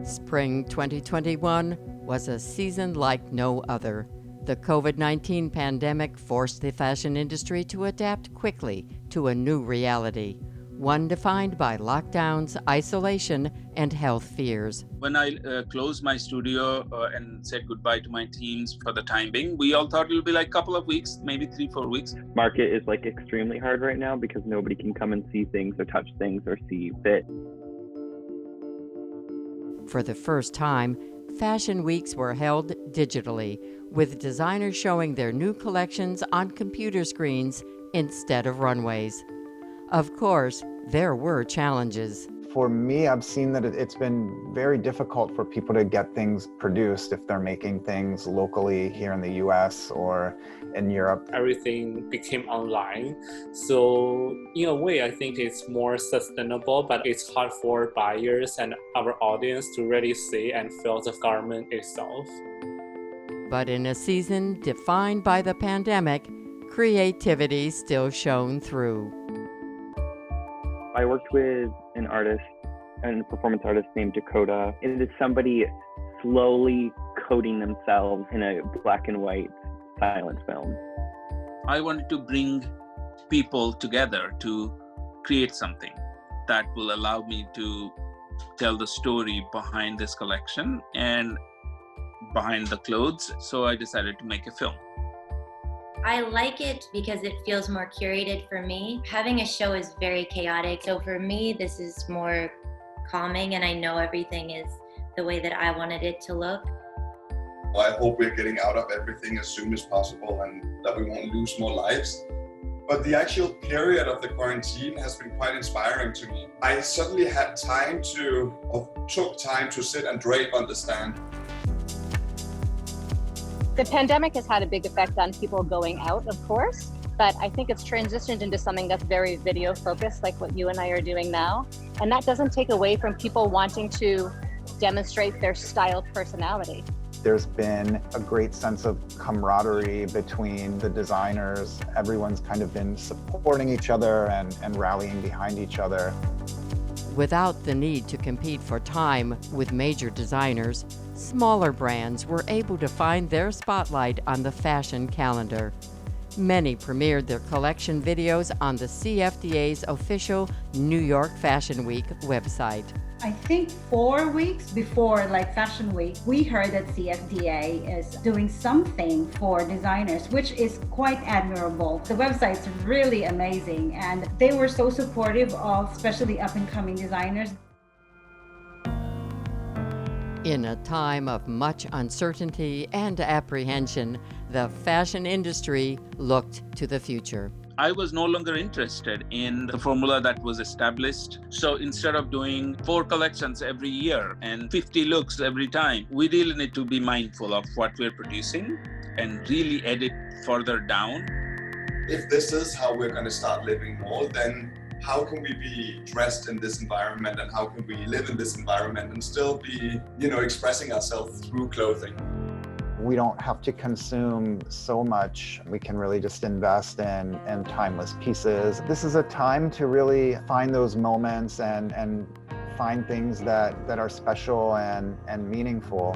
Spring 2021 was a season like no other. The COVID-19 pandemic forced the fashion industry to adapt quickly to a new reality, one defined by lockdowns, isolation, and health fears. When I closed my studio and said goodbye to my teams for the time being, we all thought it would be like a couple of weeks, maybe 3-4 weeks. Market is like extremely hard right now because nobody can come and see things or touch things or see fit. For the first time, fashion weeks were held digitally, with designers showing their new collections on computer screens instead of runways. Of course, there were challenges. For me, I've seen that it's been very difficult for people to get things produced if they're making things locally here in the US or in Europe. Everything became online. So in a way, I think it's more sustainable, but it's hard for buyers and our audience to really see and feel the garment itself. But in a season defined by the pandemic, creativity still shone through. I worked with an artist, a performance artist named Dakota. It is somebody slowly coating themselves in a black and white silent film. I wanted to bring people together to create something that will allow me to tell the story behind this collection and behind the clothes. So I decided to make a film. I like it because it feels more curated for me. Having a show is very chaotic. So for me, this is more calming and I know everything is the way that I wanted it to look. I hope we're getting out of everything as soon as possible and that we won't lose more lives. But the actual period of the quarantine has been quite inspiring to me. I suddenly had took time to sit and drape on the stand. The pandemic has had a big effect on people going out, of course, but I think it's transitioned into something that's very video focused, like what you and I are doing now. And that doesn't take away from people wanting to demonstrate their style personality. There's been a great sense of camaraderie between the designers. Everyone's kind of been supporting each other and rallying behind each other. Without the need to compete for time with major designers, smaller brands were able to find their spotlight on the fashion calendar. Many premiered their collection videos on the CFDA's official New York Fashion Week website. I think 4 weeks before Fashion Week, we heard that CFDA is doing something for designers, which is quite admirable. The website's really amazing and they were so supportive of especially up-and-coming designers. In a time of much uncertainty and apprehension, the fashion industry looked to the future. I was no longer interested in the formula that was established. So instead of doing 4 collections every year and 50 looks every time, we really need to be mindful of what we're producing and really edit further down. If this is how we're going to start living more, then how can we be dressed in this environment and how can we live in this environment and still be, expressing ourselves through clothing? We don't have to consume so much. We can really just invest in timeless pieces. This is a time to really find those moments and find things that are special and meaningful.